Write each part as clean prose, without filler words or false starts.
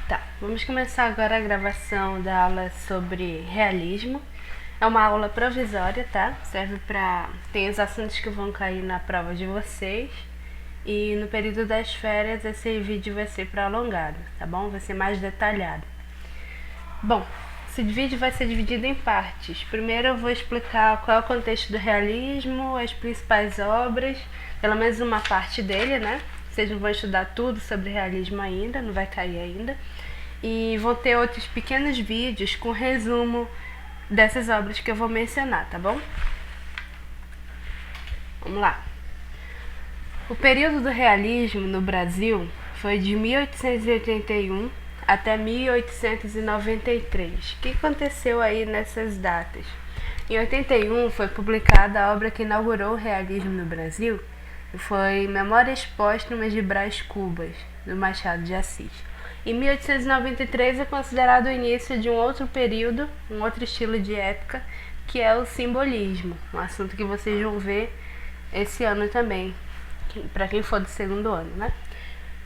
Tá, vamos começar agora a gravação da aula sobre realismo. É uma aula provisória, tá? Serve pra... Tem os assuntos que vão cair na prova de vocês. E no período das férias esse vídeo vai ser prolongado, tá bom? Vai ser mais detalhado. Bom, esse vídeo vai ser dividido em partes. Primeiro eu vou explicar qual é o contexto do realismo, as principais obras, pelo menos uma parte dele, né? Vocês não vão estudar tudo sobre realismo ainda, não vai cair ainda. E vão ter outros pequenos vídeos com resumo dessas obras que eu vou mencionar, tá bom? Vamos lá. O período do realismo no Brasil foi de 1881 até 1893. O que aconteceu aí nessas datas? Em 81 foi publicada a obra que inaugurou o realismo no Brasil, que foi Memórias Póstumas de Brás Cubas, do Machado de Assis. Em 1893 é considerado o início de um outro período, um outro estilo de época, que é o simbolismo, um assunto que vocês vão ver esse ano também, para quem for do segundo ano, né?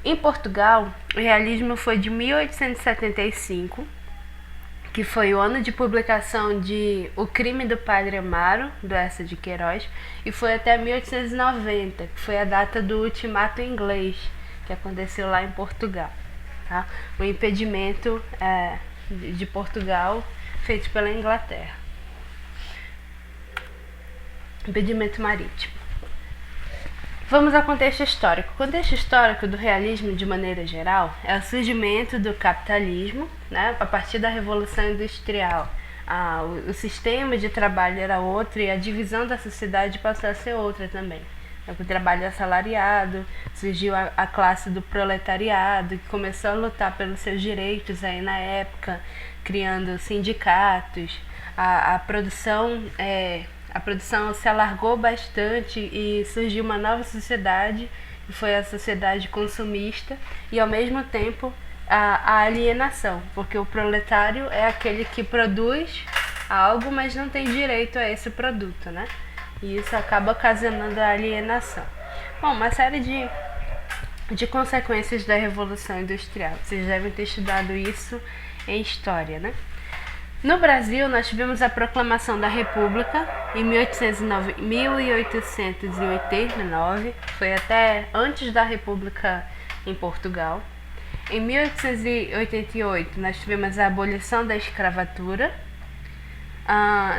Em Portugal, o realismo foi de 1875, que foi o ano de publicação de O Crime do Padre Amaro, do Eça de Queiroz, e foi até 1890, que foi a data do ultimato inglês, que aconteceu lá em Portugal. Tá? O impedimento de Portugal feito pela Inglaterra. Impedimento marítimo. Vamos ao contexto histórico. O contexto histórico do realismo, de maneira geral, é o surgimento do capitalismo, né, a partir da Revolução Industrial. O sistema de trabalho era outro e a divisão da sociedade passou a ser outra também. O trabalho assalariado, surgiu a classe do proletariado, que começou a lutar pelos seus direitos aí na época, criando sindicatos. A produção se alargou bastante e surgiu uma nova sociedade, que foi a sociedade consumista, e ao mesmo tempo a alienação, porque o proletário é aquele que produz algo, mas não tem direito a esse produto, né? E isso acaba ocasionando a alienação. Bom, uma série de consequências da Revolução Industrial. Vocês devem ter estudado isso em história, né? No Brasil, nós tivemos a proclamação da República em 1889, foi até antes da República em Portugal. Em 1888, nós tivemos a abolição da escravatura.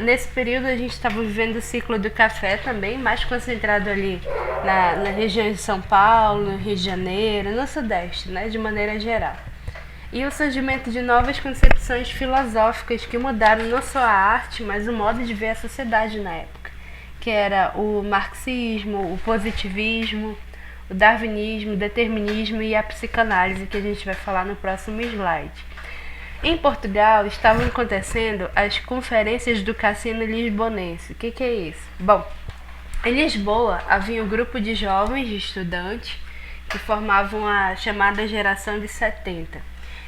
Nesse período, a gente estava vivendo o ciclo do café também, mais concentrado ali na região de São Paulo, Rio de Janeiro, no Sudeste, né, de maneira geral. E o surgimento de novas concepções filosóficas que mudaram não só a arte, mas o modo de ver a sociedade na época, que era o marxismo, o positivismo, o darwinismo, o determinismo e a psicanálise, que a gente vai falar no próximo slide. Em Portugal, estavam acontecendo as conferências do Cassino Lisbonense. O que é isso? Bom, em Lisboa havia um grupo de jovens, de estudantes, que formavam a chamada geração de 70.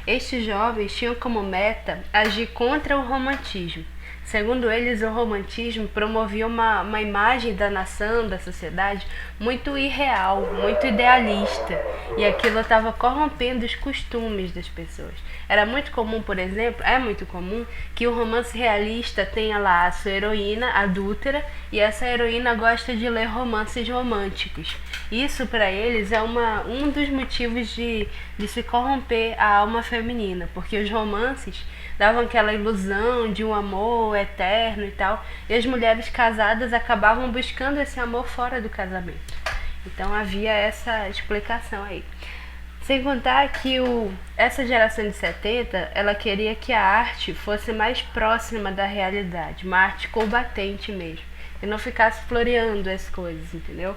Estes jovens tinham como meta agir contra o romantismo. Segundo eles, o romantismo promovia uma imagem da nação, da sociedade, muito irreal, muito idealista. E aquilo estava corrompendo os costumes das pessoas. Era muito comum, por exemplo, é muito comum que o romance realista tenha lá a sua heroína adúltera e essa heroína gosta de ler romances românticos. Isso para eles é um dos motivos de se corromper a alma feminina, porque os romances davam aquela ilusão de um amor eterno e tal, e as mulheres casadas acabavam buscando esse amor fora do casamento. Então havia essa explicação aí. Sem contar que essa geração de 70, ela queria que a arte fosse mais próxima da realidade, uma arte combatente mesmo, que não ficasse floreando as coisas, entendeu?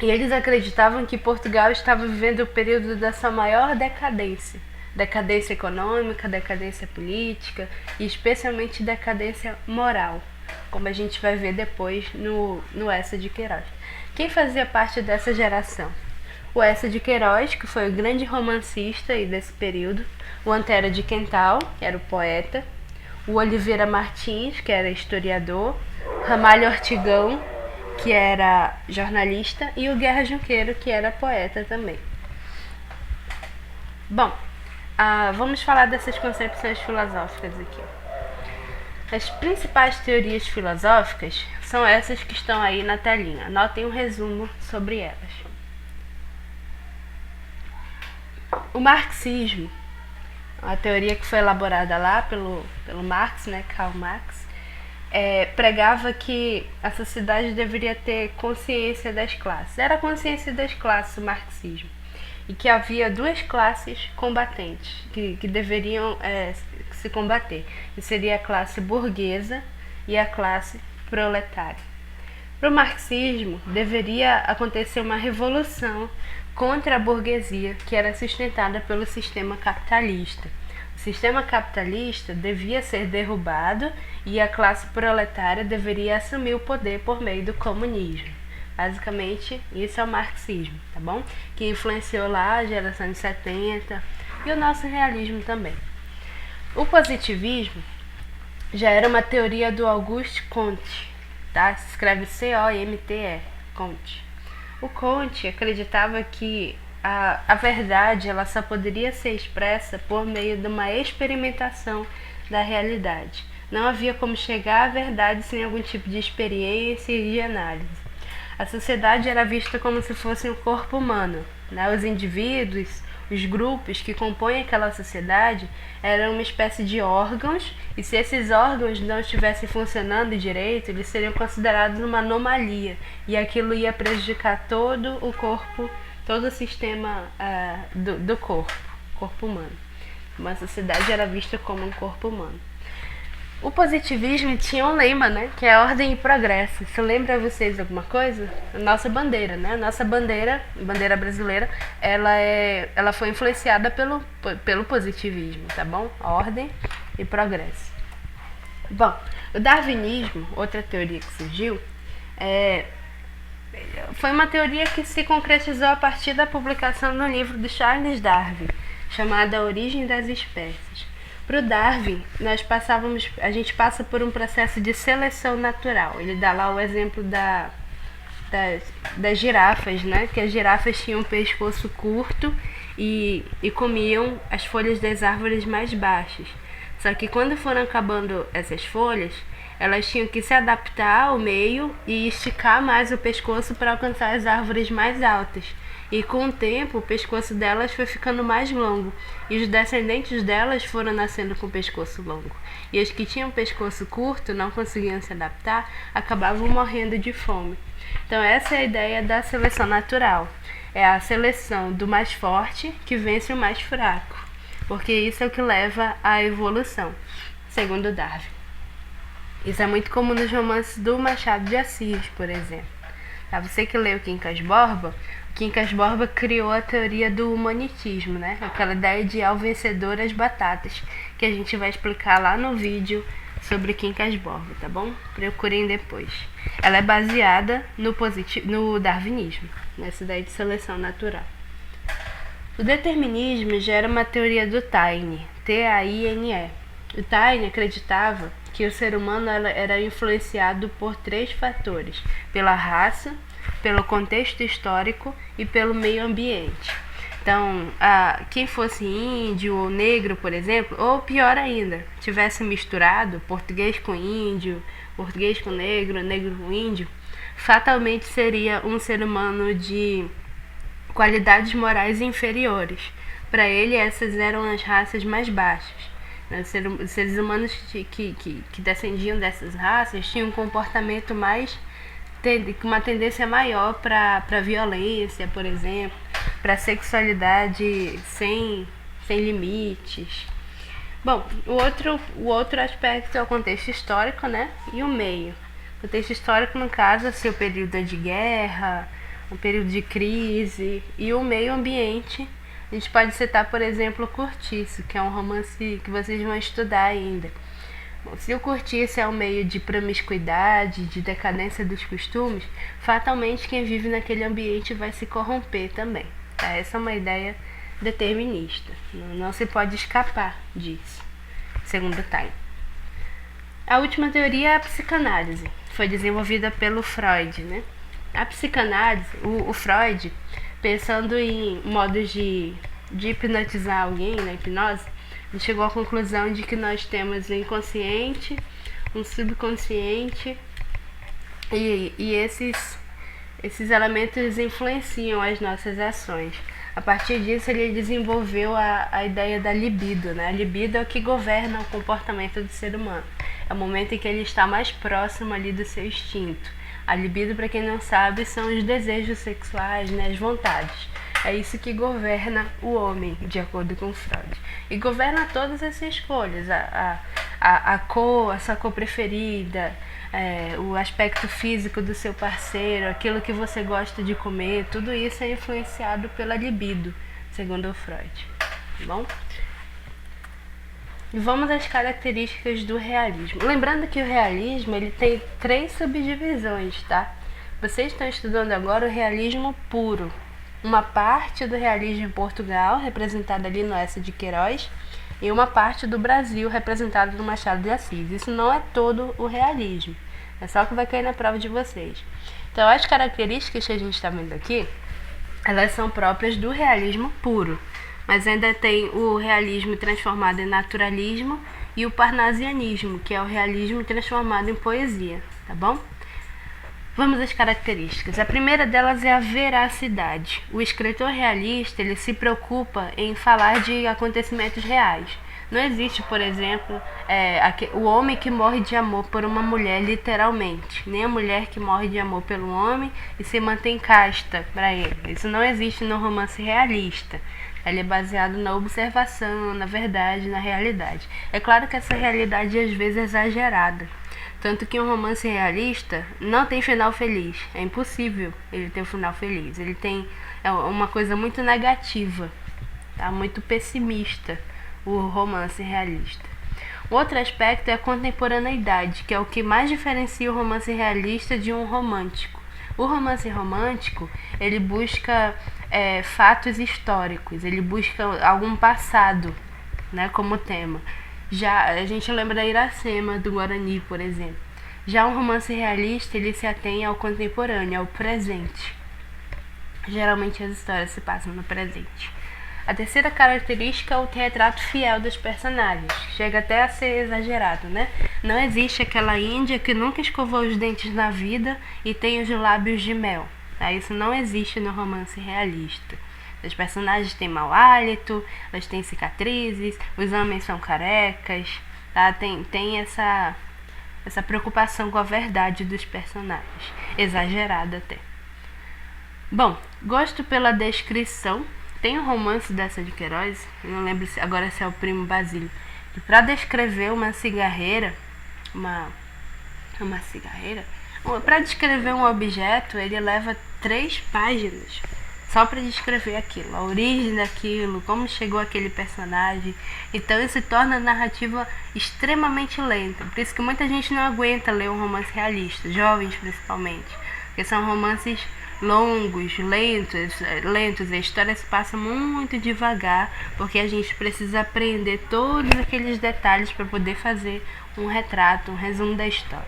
E eles acreditavam que Portugal estava vivendo o período da sua maior decadência. Decadência econômica, decadência política e especialmente decadência moral, como a gente vai ver depois no Eça de Queiroz. Quem fazia parte dessa geração? O Eça de Queiroz, que foi o grande romancista aí desse período, o Antero de Quental, que era o poeta, o Oliveira Martins, que era historiador, Ramalho Ortigão, que era jornalista, e o Guerra Junqueiro, que era poeta também. Bom, vamos falar dessas concepções filosóficas aqui. As principais teorias filosóficas são essas que estão aí na telinha. Anotem um resumo sobre elas. O marxismo, a teoria que foi elaborada lá pelo Marx, né, Karl Marx, pregava que a sociedade deveria ter consciência das classes. Era a consciência das classes o marxismo. E que havia duas classes combatentes que deveriam se combater. Que seria a classe burguesa e a classe proletária. Para o marxismo, deveria acontecer uma revolução contra a burguesia, que era sustentada pelo sistema capitalista. O sistema capitalista devia ser derrubado e a classe proletária deveria assumir o poder por meio do comunismo. Basicamente, isso é o marxismo, tá bom? Que influenciou lá a geração de 70 e o nosso realismo também. O positivismo já era uma teoria do Auguste Comte, tá? Se escreve C-O-M-T-E, Comte. O Comte acreditava que a verdade ela só poderia ser expressa por meio de uma experimentação da realidade. Não havia como chegar à verdade sem algum tipo de experiência e de análise. A sociedade era vista como se fosse um corpo humano, né? Os indivíduos, os grupos que compõem aquela sociedade eram uma espécie de órgãos, e se esses órgãos não estivessem funcionando direito, eles seriam considerados uma anomalia, e aquilo ia prejudicar todo o corpo, todo o sistema do corpo humano. Uma sociedade era vista como um corpo humano. O positivismo tinha um lema, né, que é ordem e progresso. Isso lembra vocês alguma coisa? A nossa bandeira, né? A nossa bandeira brasileira, ela foi influenciada pelo positivismo, tá bom? Ordem e progresso. Bom, o darwinismo, outra teoria que surgiu, foi uma teoria que se concretizou a partir da publicação do livro de Charles Darwin, chamado A Origem das Espécies. Para o Darwin, a gente passa por um processo de seleção natural. Ele dá lá o exemplo das girafas, né? Que as girafas tinham um pescoço curto e comiam as folhas das árvores mais baixas. Só que quando foram acabando essas folhas, elas tinham que se adaptar ao meio e esticar mais o pescoço para alcançar as árvores mais altas. E com o tempo, o pescoço delas foi ficando mais longo, e os descendentes delas foram nascendo com o pescoço longo. E as que tinham pescoço curto, não conseguiam se adaptar, acabavam morrendo de fome. Então essa é a ideia da seleção natural. É a seleção do mais forte que vence o mais fraco, porque isso é o que leva à evolução, segundo Darwin. Isso é muito comum nos romances do Machado de Assis, por exemplo. Você que leu Quincas Borba, Quincas Borba criou a teoria do humanitismo, né? Aquela ideia de ao vencedor as batatas, que a gente vai explicar lá no vídeo sobre Quincas Borba, tá bom? Procurem depois. Ela é baseada no darwinismo, nessa ideia de seleção natural. O determinismo já era uma teoria do Taine, T-A-I-N-E. O Taine acreditava que o ser humano era influenciado por 3 fatores: pela raça, pelo contexto histórico e pelo meio ambiente. Então, quem fosse índio ou negro, por exemplo, ou pior ainda, tivesse misturado português com índio, português com negro, negro com índio, fatalmente seria um ser humano de qualidades morais inferiores. Para ele, essas eram as raças mais baixas. Os seres humanos que descendiam dessas raças tinham um comportamento uma tendência maior para violência, por exemplo, para sexualidade sem limites. Bom, o outro aspecto é o contexto histórico, né? E o meio. O contexto histórico, no caso, é o período de guerra, um período de crise, e o meio ambiente. A gente pode citar, por exemplo, o Cortiço, que é um romance que vocês vão estudar ainda. Bom, se o Cortiço é um meio de promiscuidade, de decadência dos costumes, fatalmente quem vive naquele ambiente vai se corromper também. Tá? Essa é uma ideia determinista. Não se pode escapar disso, segundo Taine. A última teoria é a psicanálise. Foi desenvolvida pelo Freud, né? A psicanálise, o Freud, pensando em modos de de hipnotizar alguém na hipnose, ele chegou à conclusão de que nós temos um inconsciente, um subconsciente e esses elementos influenciam as nossas ações. A partir disso, ele desenvolveu a ideia da libido, né? A libido é o que governa o comportamento do ser humano. É o momento em que ele está mais próximo ali do seu instinto. A libido, para quem não sabe, são os desejos sexuais, né? As vontades. É isso que governa o homem, de acordo com Freud. E governa todas essas escolhas. A cor, a sua cor preferida, o aspecto físico do seu parceiro, aquilo que você gosta de comer, tudo isso é influenciado pela libido, segundo o Freud. Tá bom? E vamos às características do realismo. Lembrando que o realismo ele tem 3 subdivisões, tá? Vocês estão estudando agora o realismo puro. Uma parte do realismo em Portugal, representada ali no Eça de Queiroz, e uma parte do Brasil, representada no Machado de Assis. Isso não é todo o realismo, é só o que vai cair na prova de vocês. Então, as características que a gente está vendo aqui, elas são próprias do realismo puro, mas ainda tem o realismo transformado em naturalismo e o parnasianismo, que é o realismo transformado em poesia, tá bom? Vamos às características. A primeira delas é a veracidade. O escritor realista ele se preocupa em falar de acontecimentos reais. Não existe, por exemplo, o homem que morre de amor por uma mulher, literalmente. Nem a mulher que morre de amor pelo homem e se mantém casta para ele. Isso não existe no romance realista. Ele é baseado na observação, na verdade, na realidade. É claro que essa realidade às vezes é exagerada. Tanto que um romance realista não tem final feliz. É impossível ele ter um final feliz. Ele tem uma coisa muito negativa, tá? Muito pessimista, o romance realista. O outro aspecto é a contemporaneidade, que é o que mais diferencia o romance realista de um romântico. O romance romântico, ele busca fatos históricos, ele busca algum passado, né, como tema. Já a gente lembra da Iracema, do Guarani, por exemplo. Já um romance realista, ele se atém ao contemporâneo, ao presente. Geralmente as histórias se passam no presente. A terceira característica é o retrato fiel dos personagens. Chega até a ser exagerado, né? Não existe aquela índia que nunca escovou os dentes na vida e tem os lábios de mel. Tá? Isso não existe no romance realista. Os personagens têm mau hálito, elas têm cicatrizes, os homens são carecas, tá? Tem essa preocupação com a verdade dos personagens, exagerada até. Bom, gosto pela descrição. Tem um romance dessa de Queiroz, eu não lembro agora se é o Primo Basílio, que para descrever uma cigarreira, para descrever um objeto, ele leva 3 páginas. Só para descrever aquilo, a origem daquilo, como chegou aquele personagem. Então isso torna a narrativa extremamente lenta. Por isso que muita gente não aguenta ler um romance realista, jovens principalmente. Porque são romances longos, lentos. A história se passa muito devagar, porque a gente precisa aprender todos aqueles detalhes para poder fazer um retrato, um resumo da história.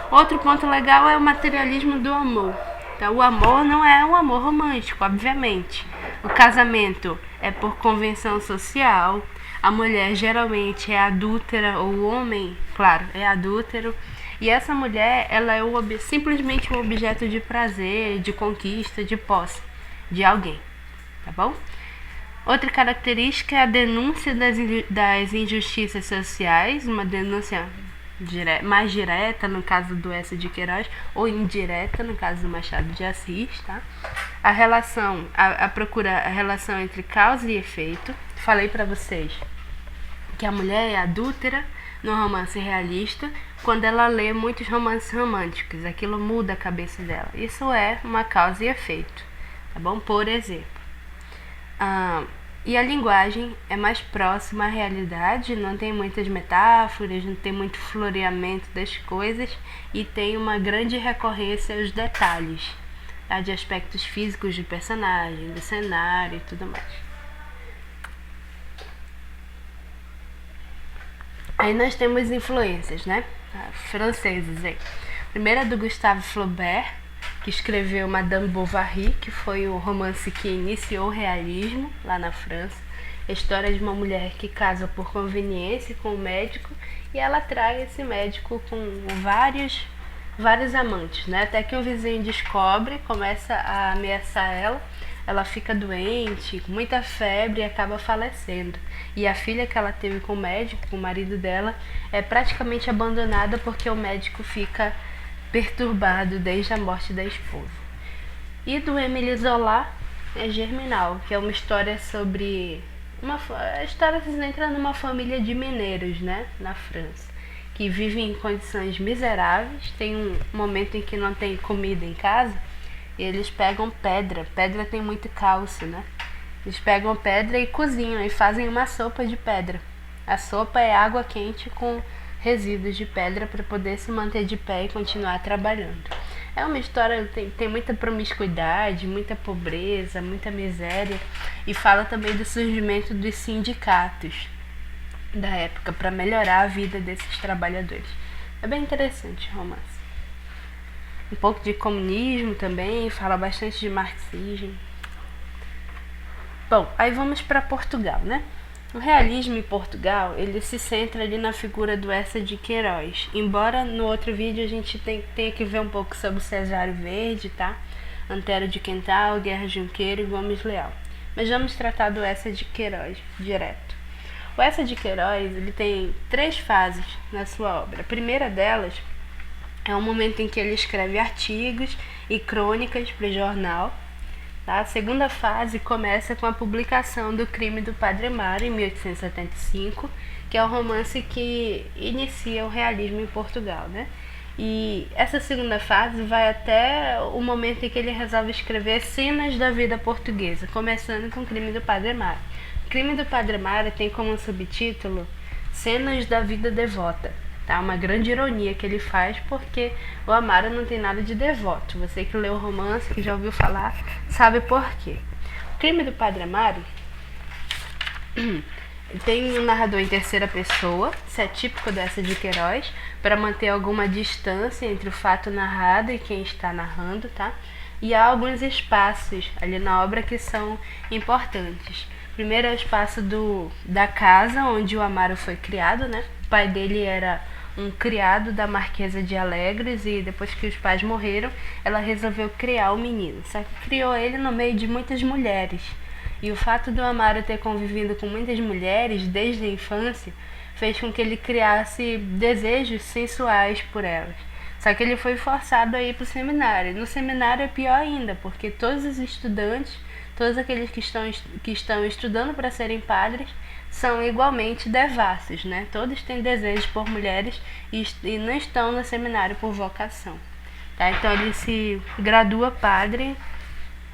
Outro ponto legal é o materialismo do amor. Então, o amor não é um amor romântico, obviamente. O casamento é por convenção social. A mulher geralmente é adúltera, ou o homem, claro, é adúltero. E essa mulher, ela é simplesmente um objeto de prazer, de conquista, de posse de alguém. Tá bom? Outra característica é a denúncia das injustiças sociais, uma denúncia mais direta no caso do Eça de Queiroz ou indireta no caso do Machado de Assis, tá? A relação entre causa e efeito. Falei para vocês que a mulher é adúltera no romance realista quando ela lê muitos romances românticos, aquilo muda a cabeça dela. Isso é uma causa e efeito, tá bom? Por exemplo, e a linguagem é mais próxima à realidade, não tem muitas metáforas, não tem muito floreamento das coisas e tem uma grande recorrência aos detalhes, tá? De aspectos físicos de personagem, do cenário e tudo mais. Aí nós temos influências, né? Franceses aí. Primeiro é do Gustave Flaubert, que escreveu Madame Bovary, que foi o romance que iniciou o realismo lá na França. A história de uma mulher que casa por conveniência com um médico e ela atrai esse médico com vários amantes, né? Até que um vizinho descobre, começa a ameaçar ela fica doente, com muita febre e acaba falecendo. E a filha que ela teve com o médico, com o marido dela, é praticamente abandonada porque o médico fica perturbado desde a morte da esposa. E do Émile Zola é Germinal, que é uma história sobre a história se centra numa família de mineiros, né, na França, que vivem em condições miseráveis. Tem um momento em que não tem comida em casa e eles pegam pedra. Pedra tem muito cálcio, né? Eles pegam pedra e cozinham e fazem uma sopa de pedra. A sopa é água quente com resíduos de pedra para poder se manter de pé e continuar trabalhando. É uma história, tem muita promiscuidade, muita pobreza, muita miséria, e fala também do surgimento dos sindicatos da época para melhorar a vida desses trabalhadores. É bem interessante o romance. Um pouco de comunismo também, fala bastante de marxismo. Bom, aí vamos para Portugal, né? O realismo em Portugal, ele se centra ali na figura do Eça de Queiroz. Embora no outro vídeo a gente tenha que ver um pouco sobre Cesário Verde, tá? Antero de Quental, Guerra Junqueiro e Gomes Leal. Mas vamos tratar do Eça de Queiroz direto. O Eça de Queiroz, ele tem 3 fases na sua obra. A primeira delas é o momento em que ele escreve artigos e crônicas para o jornal. A segunda fase começa com a publicação do Crime do Padre Amaro, em 1875, que é o romance que inicia o realismo em Portugal, né? E essa segunda fase vai até o momento em que ele resolve escrever cenas da vida portuguesa, começando com o Crime do Padre Amaro. O Crime do Padre Amaro tem como subtítulo Cenas da Vida Devota. Tá? Uma grande ironia que ele faz, porque o Amaro não tem nada de devoto. Você que leu o romance, que já ouviu falar, sabe por quê. O Crime do Padre Amaro tem um narrador em terceira pessoa, isso é típico dessa de Queiroz, para manter alguma distância entre o fato narrado e quem está narrando, tá? E há alguns espaços ali na obra que são importantes. Primeiro é o espaço da casa onde o Amaro foi criado, né? O pai dele era um criado da Marquesa de Alegres e depois que os pais morreram, ela resolveu criar o menino. Só que criou ele no meio de muitas mulheres. E o fato do Amaro ter convivido com muitas mulheres desde a infância fez com que ele criasse desejos sensuais por elas. Só que ele foi forçado a ir para o seminário. No seminário é pior ainda, porque todos os estudantes, todos aqueles que estão estudando para serem padres, são igualmente devassos, né? Todos têm desejos por mulheres e não estão no seminário por vocação. Tá? Então ele se gradua padre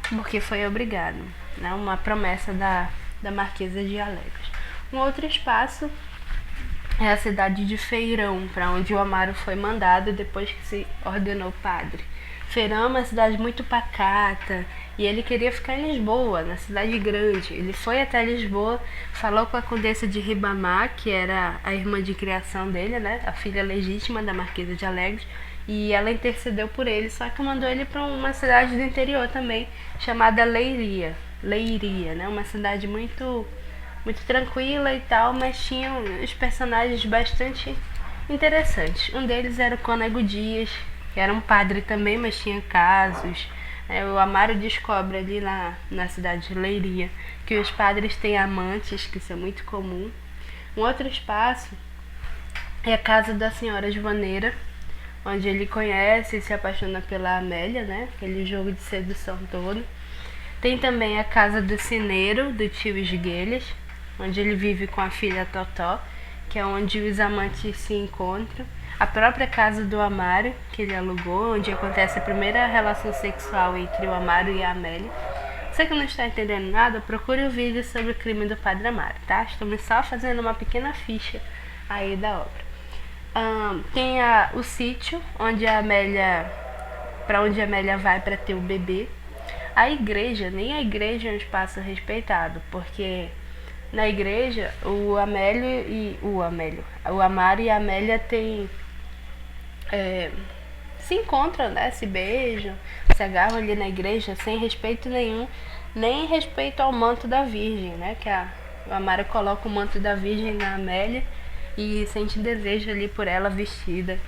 porque foi obrigado, né? Uma promessa da Marquesa de Alegres. Um outro espaço é a cidade de Feirão, para onde o Amaro foi mandado depois que se ordenou padre. Feirão é uma cidade muito pacata e ele queria ficar em Lisboa, na cidade grande. Ele foi até Lisboa, falou com a Condessa de Ribamar, que era a irmã de criação dele, né, a filha legítima da Marquesa de Alegres, e ela intercedeu por ele, só que mandou ele para uma cidade do interior também, chamada Leiria, né, uma cidade muito tranquila e tal, mas tinha os personagens bastante interessantes. Um deles era o Cônego Dias, que era um padre também, mas tinha casos. O Amaro descobre ali na cidade de Leiria que os padres têm amantes, que isso é muito comum. Um outro espaço é a casa da senhora Joaneira, onde ele conhece e se apaixona pela Amélia, né? Aquele jogo de sedução todo. Tem também a casa do Cineiro, do tio Esguelhas, onde ele vive com a filha Totó, que é onde os amantes se encontram. A própria casa do Amaro, que ele alugou, onde acontece a primeira relação sexual entre o Amaro e a Amélia. Você que não está entendendo nada, procure o vídeo sobre o Crime do Padre Amaro, tá? Estamos só fazendo uma pequena ficha aí da obra. Tem o sítio, onde a Amélia vai para ter o bebê. A igreja, nem a igreja é um espaço respeitado, porque na igreja o Amaro e a Amélia têm se encontram, né? Se beijam, se agarram ali na igreja sem respeito nenhum, nem respeito ao manto da Virgem, né? Que o Amaro coloca o manto da Virgem na Amélia e sente desejo ali por ela vestida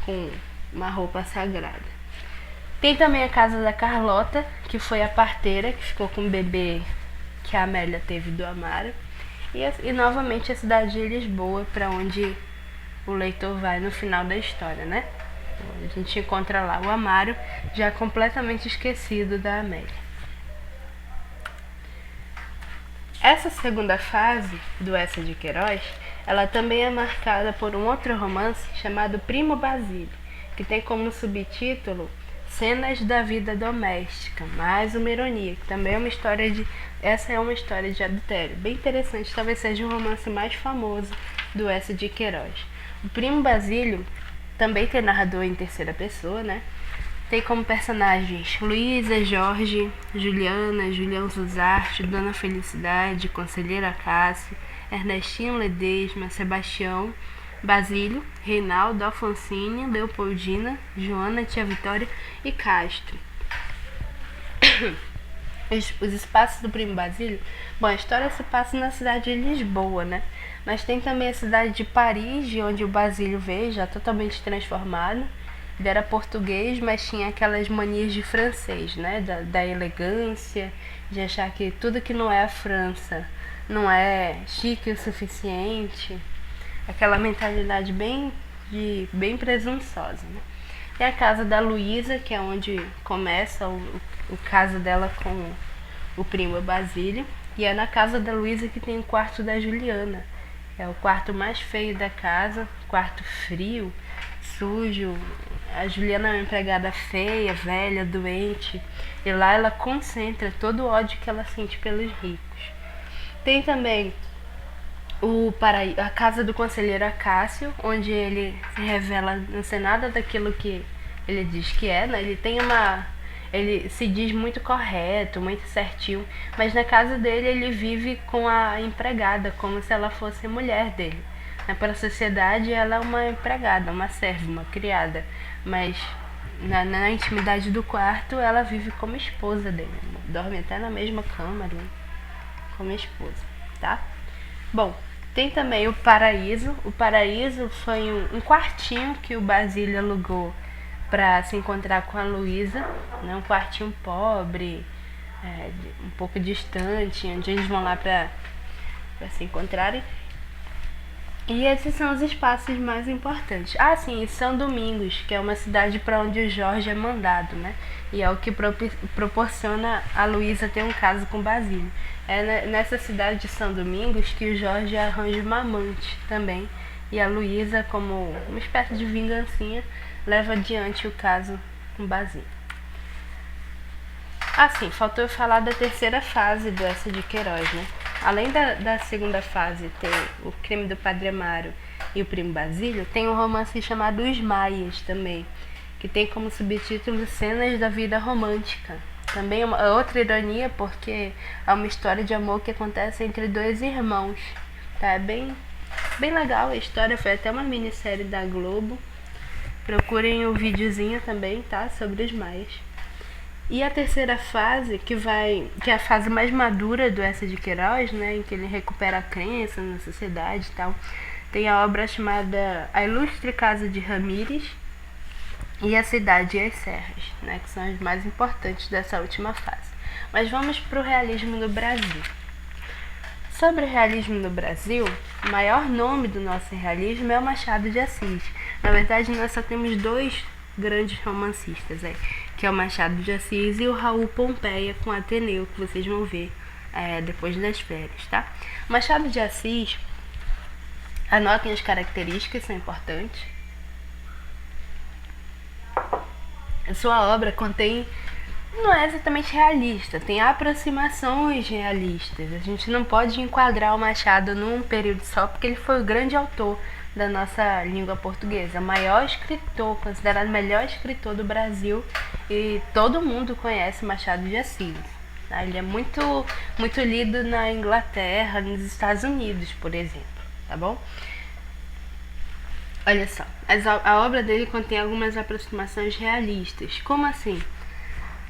com uma roupa sagrada. Tem também a casa da Carlota, que foi a parteira que ficou com o bebê que a Amélia teve do Amaro. E novamente a cidade de Lisboa, para onde o leitor vai no final da história, né? A gente encontra lá o Amaro já completamente esquecido da Amélia. Essa segunda fase do Eça de Queiroz, ela também é marcada por um outro romance chamado Primo Basílio, que tem como subtítulo Cenas da Vida Doméstica, mais uma ironia, que também é uma história de... Essa é uma história de adultério, bem interessante, talvez seja o romance mais famoso do Eça de Queiroz. O Primo Basílio também tem narrador em terceira pessoa, né? Tem como personagens Luísa, Jorge, Juliana, Julião Zuzarte, Dona Felicidade, Conselheira Cássio, Ernestinho Ledesma, Sebastião, Basílio, Reinaldo, Alfonsine, Leopoldina, Joana, Tia Vitória e Castro. Os espaços do Primo Basílio, bom, a história se passa na cidade de Lisboa, né? Mas tem também a cidade de Paris, de onde o Basílio veio, já totalmente transformado. Ele era português, mas tinha aquelas manias de francês, né? Da elegância, de achar que tudo que não é a França não é chique o suficiente. Aquela mentalidade bem presunçosa, né? Tem a casa da Luísa, que é onde começa o caso dela com o primo Basílio. E é na casa da Luísa que tem o quarto da Juliana. É o quarto mais feio da casa, quarto frio, sujo. A Juliana é uma empregada feia, velha, doente. E lá ela concentra todo o ódio que ela sente pelos ricos. Tem também a casa do conselheiro Acácio, onde ele se revela não ser nada daquilo que ele diz que é, né? Ele se diz muito correto, muito certinho, mas na casa dele ele vive com a empregada, como se ela fosse mulher dele. Para a sociedade ela é uma empregada, uma serva, uma criada, mas na intimidade do quarto ela vive como esposa dele, dorme até na mesma cama ali, como esposa, tá? Bom, tem também o Paraíso. O Paraíso foi um quartinho que o Basílio alugou para se encontrar com a Luísa, né? Um quartinho pobre, um pouco distante, onde eles vão lá para se encontrarem. E esses são os espaços mais importantes. Ah, sim, e São Domingos, que é uma cidade para onde o Jorge é mandado, né? E é o que proporciona a Luísa ter um caso com Basílio. É nessa cidade de São Domingos que o Jorge arranja uma amante também. E a Luísa, como uma espécie de vingancinha, leva adiante o caso com Basílio. Ah, sim, faltou eu falar da terceira fase do Eça de Queiroz, né? Além da segunda fase ter o crime do Padre Amaro e o primo Basílio, tem um romance chamado Os Maias também, que tem como subtítulo Cenas da Vida Romântica. Também é uma outra ironia, porque é uma história de amor que acontece entre dois irmãos. Tá? É bem legal a história, foi até uma minissérie da Globo. Procurem o videozinho também, tá? Sobre os Maias. E a terceira fase, que é a fase mais madura do Eça de Queiroz, né, em que ele recupera a crença na sociedade e tal, tem a obra chamada A Ilustre Casa de Ramírez e A Cidade e as Serras, né, que são as mais importantes dessa última fase. Mas vamos para o realismo no Brasil. Sobre o realismo no Brasil, o maior nome do nosso realismo é o Machado de Assis. Na verdade, nós só temos dois grandes romancistas aí, que é o Machado de Assis e o Raul Pompeia com Ateneu, que vocês vão ver depois das férias, tá? O Machado de Assis, anotem as características, são importantes. A sua obra não é exatamente realista, tem aproximações realistas. A gente não pode enquadrar o Machado num período só, porque ele foi o grande autor da nossa língua portuguesa, o maior escritor, considerado o melhor escritor do Brasil, e todo mundo conhece Machado de Assis. Tá? Ele é muito lido na Inglaterra, nos Estados Unidos, por exemplo, tá bom? Olha só, a obra dele contém algumas aproximações realistas. Como assim?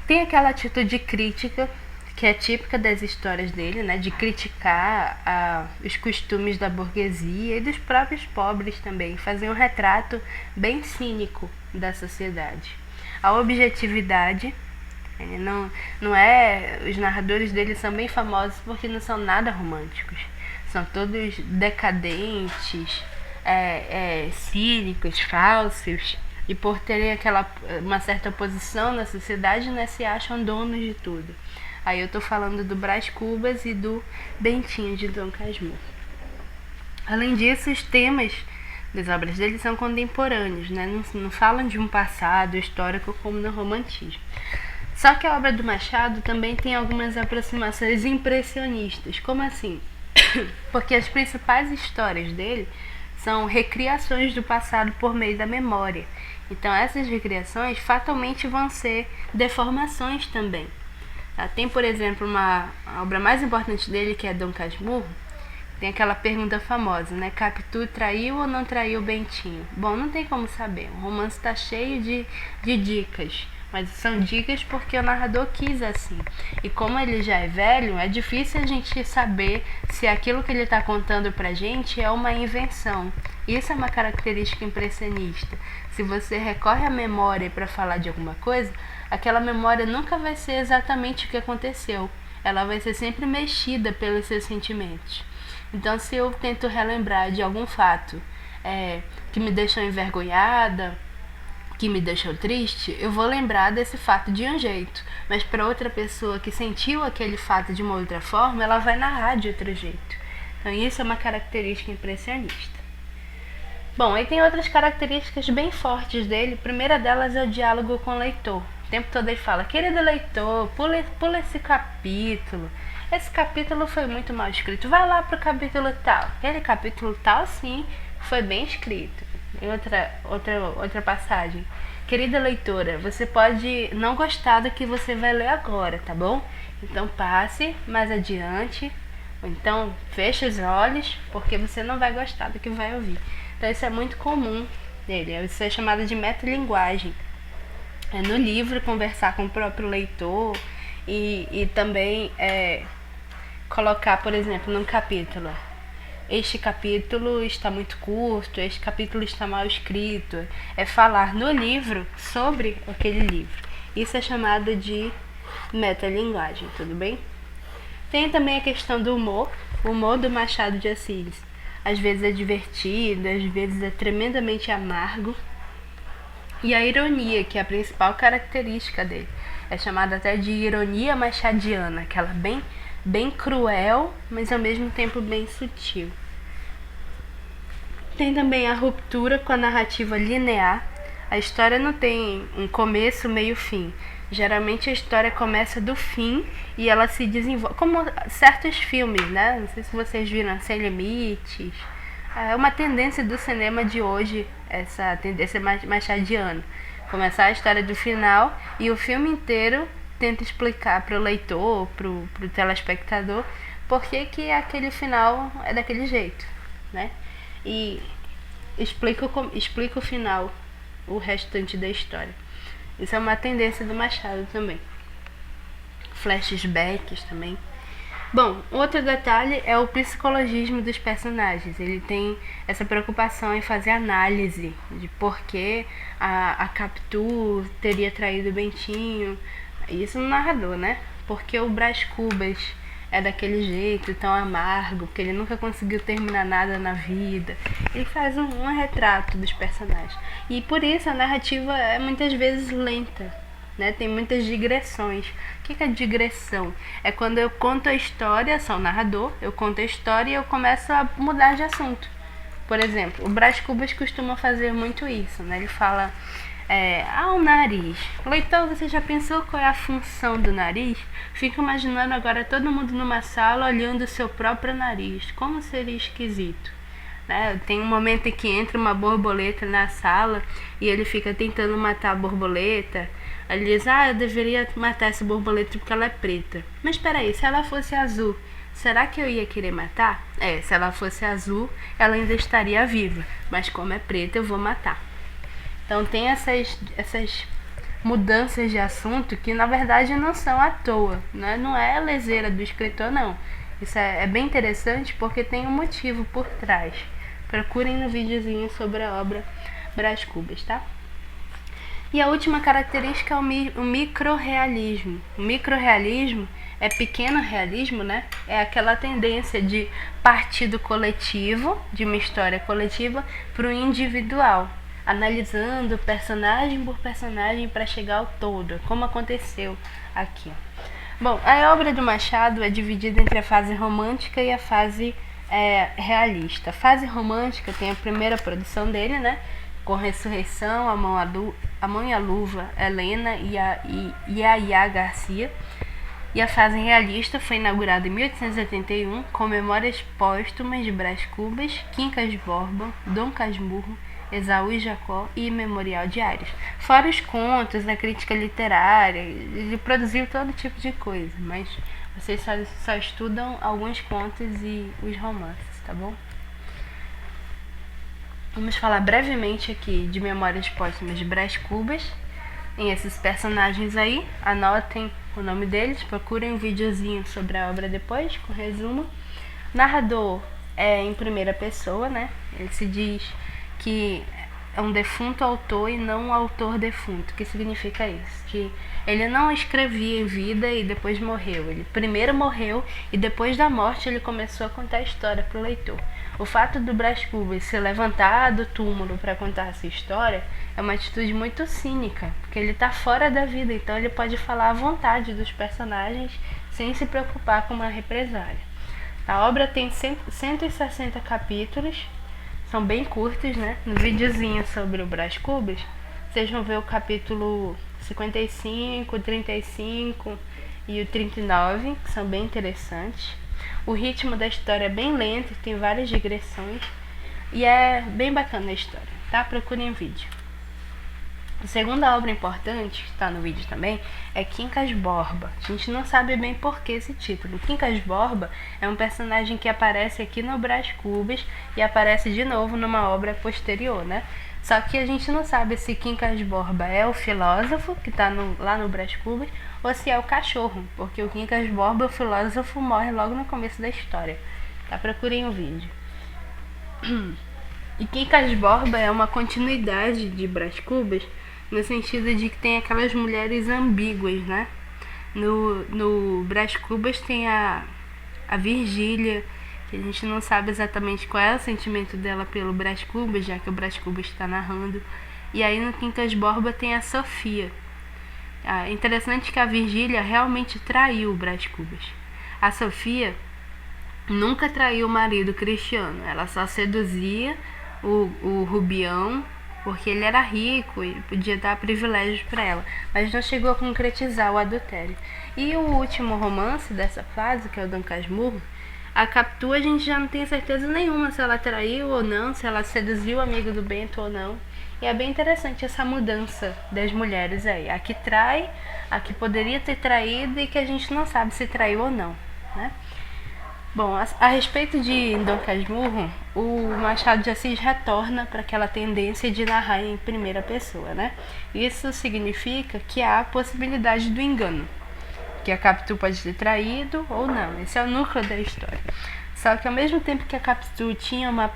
Tem aquela atitude crítica que é típica das histórias dele, né, de criticar os costumes da burguesia e dos próprios pobres também, fazer um retrato bem cínico da sociedade. A objetividade, não é, os narradores dele são bem famosos porque não são nada românticos, são todos decadentes, cínicos, falsos, e por terem uma certa posição na sociedade, né, se acham donos de tudo. Aí eu tô falando do Brás Cubas e do Bentinho de Dom Casmurro. Além disso, os temas das obras dele são contemporâneos, né? Não falam de um passado histórico como no romantismo. Só que a obra do Machado também tem algumas aproximações impressionistas. Como assim? Porque as principais histórias dele são recriações do passado por meio da memória. Então essas recriações fatalmente vão ser deformações também. Tem, por exemplo, a obra mais importante dele, que é Dom Casmurro, tem aquela pergunta famosa, né? Capitu traiu ou não traiu Bentinho? Bom, não tem como saber. O romance está cheio de dicas, mas são dicas porque o narrador quis assim. E como ele já é velho, é difícil a gente saber se aquilo que ele está contando pra gente é uma invenção. Isso é uma característica impressionista. Se você recorre à memória para falar de alguma coisa, aquela memória nunca vai ser exatamente o que aconteceu. Ela vai ser sempre mexida pelos seus sentimentos. Então, se eu tento relembrar de algum fato que me deixou envergonhada, que me deixou triste, eu vou lembrar desse fato de um jeito. Mas para outra pessoa que sentiu aquele fato de uma outra forma, ela vai narrar de outro jeito. Então, isso é uma característica impressionista. Bom, aí tem outras características bem fortes dele. A primeira delas é o diálogo com o leitor. O tempo todo ele fala: querido leitor, pula esse capítulo. Esse capítulo foi muito mal escrito. Vai lá pro capítulo tal. Aquele capítulo tal, sim, foi bem escrito. Em outra passagem: querida leitora, você pode não gostar do que você vai ler agora, tá bom? Então passe mais adiante. Ou então feche os olhos, porque você não vai gostar do que vai ouvir. Então isso é muito comum dele. Isso é chamado de metalinguagem. No livro, conversar com o próprio leitor e também colocar, por exemplo, num capítulo: este capítulo está muito curto, este capítulo está mal escrito. É falar no livro sobre aquele livro. Isso é chamado de metalinguagem, tudo bem? Tem também a questão do humor. O humor do Machado de Assis às vezes é divertido, às vezes é tremendamente amargo. E a ironia, que é a principal característica dele, é chamada até de ironia machadiana, aquela bem cruel, mas ao mesmo tempo bem sutil. Tem também a ruptura com a narrativa linear. A história não tem um começo, meio, fim. Geralmente a história começa do fim e ela se desenvolve, como certos filmes, né? Não sei se vocês viram Sem Limites. É uma tendência do cinema de hoje, essa tendência machadiana. Começar a história do final e o filme inteiro tenta explicar para o leitor, para o telespectador, por que aquele final é daquele jeito, né? E explica o final, o restante da história. Isso é uma tendência do Machado também. Flashbacks também. Bom, outro detalhe é o psicologismo dos personagens. Ele tem essa preocupação em fazer análise de por que a Capitu teria traído o Bentinho. Isso no narrador, né? Porque o Brás Cubas é daquele jeito, tão amargo, porque ele nunca conseguiu terminar nada na vida. Ele faz um retrato dos personagens. E por isso a narrativa é muitas vezes lenta, né? Tem muitas digressões. O que é digressão? É quando eu conto a história, sou o narrador, eu conto a história e eu começo a mudar de assunto. Por exemplo, o Brás Cubas costuma fazer muito isso, né? Ele fala: o nariz. Leitor, você já pensou qual é a função do nariz? Fica imaginando agora todo mundo numa sala olhando o seu próprio nariz. Como seria esquisito, né? Tem um momento em que entra uma borboleta na sala e ele fica tentando matar a borboleta. Ele diz: eu deveria matar essa borboleta porque ela é preta. Mas espera aí, se ela fosse azul, Será que eu ia querer matar? Se ela fosse azul, ela ainda estaria viva, mas como é preta, eu vou matar. Então tem essas mudanças de assunto que na verdade não são à toa, né? Não é a leseira do escritor, não. Isso é bem interessante porque tem um motivo por trás. Procurem no videozinho sobre a obra Brás Cubas, tá? E a última característica é o microrrealismo. O microrrealismo é pequeno realismo, né? É aquela tendência de partir do coletivo, de uma história coletiva, para o individual, analisando personagem por personagem para chegar ao todo, como aconteceu aqui. Bom, a obra do Machado é dividida entre a fase romântica e a fase realista. A fase romântica tem a primeira produção dele, né? Com Ressurreição, A Mão e a Luva, Helena e a Iá Garcia. E a fase realista foi inaugurada em 1881 com Memórias Póstumas de Brás Cubas, Quincas Borba, Dom Casmurro, Esaú e Jacó e Memorial de Ares. Fora os contos, a crítica literária, ele produziu todo tipo de coisa, mas vocês só estudam alguns contos e os romances, tá bom? Vamos falar brevemente aqui de Memórias Póstumas de Brás Cubas. Em esses personagens aí, anotem o nome deles, procurem um videozinho sobre a obra depois, com resumo. Narrador é em primeira pessoa, né? Ele se diz que é um defunto autor e não um autor defunto. O que significa isso? Que ele não escrevia em vida e depois morreu. Ele primeiro morreu e depois da morte ele começou a contar a história para o leitor. O fato do Brás Cubas se levantar do túmulo para contar essa história é uma atitude muito cínica, porque ele está fora da vida, então ele pode falar à vontade dos personagens sem se preocupar com uma represália. A obra tem 160 capítulos, são bem curtos, né? No videozinho sobre o Brás Cubas, vocês vão ver o capítulo 55, 35 e o 39, que são bem interessantes. O ritmo da história é bem lento, tem várias digressões e é bem bacana a história, tá? Procurem o vídeo. A segunda obra importante, que está no vídeo também, é Quincas Borba. A gente não sabe bem por que esse título. Quincas Borba é um personagem que aparece aqui no Brás Cubas e aparece de novo numa obra posterior, né? Só que a gente não sabe se Quincas Borba é o filósofo, que está lá no Brás Cubas, ou se é o cachorro, porque o Quincas Borba, o filósofo, morre logo no começo da história. Tá? Procurem o vídeo. E Quincas Borba é uma continuidade de Brás Cubas, no sentido de que tem aquelas mulheres ambíguas, né? No Brás Cubas tem a Virgília, que a gente não sabe exatamente qual é o sentimento dela pelo Brás Cubas, já que o Brás Cubas está narrando. E aí no Quincas Borba tem a Sofia. É interessante que a Virgília realmente traiu o Brás Cubas. A Sofia nunca traiu o marido Cristiano, ela só seduzia o Rubião, porque ele era rico e podia dar privilégios para ela, mas não chegou a concretizar o adultério. E o último romance dessa fase, que é o Dom Casmurro, a Capitu a gente já não tem certeza nenhuma se ela traiu ou não, se ela seduziu o amigo do Bento ou não. E é bem interessante essa mudança das mulheres aí. A que trai, a que poderia ter traído e que a gente não sabe se traiu ou não, né? Bom, a respeito de Dom Casmurro, o Machado de Assis retorna para aquela tendência de narrar em primeira pessoa, né? Isso significa que há a possibilidade do engano, que a Capitu pode ter traído ou não. Esse é o núcleo da história. Só que ao mesmo tempo que a Capitu tinha uma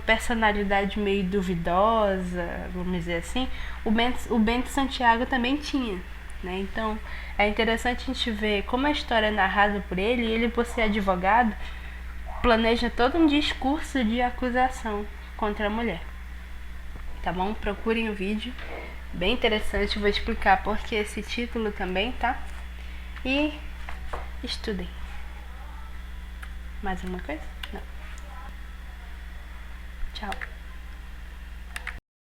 personalidade meio duvidosa, vamos dizer assim, o Bento Santiago também tinha, né? Então é interessante a gente ver como a história é narrada por ele, e ele, por ser advogado, planeja todo um discurso de acusação contra a mulher. Tá bom? Procurem o vídeo, bem interessante, vou explicar por que esse título também, tá? E estudem. Mais alguma coisa? Não. Tchau.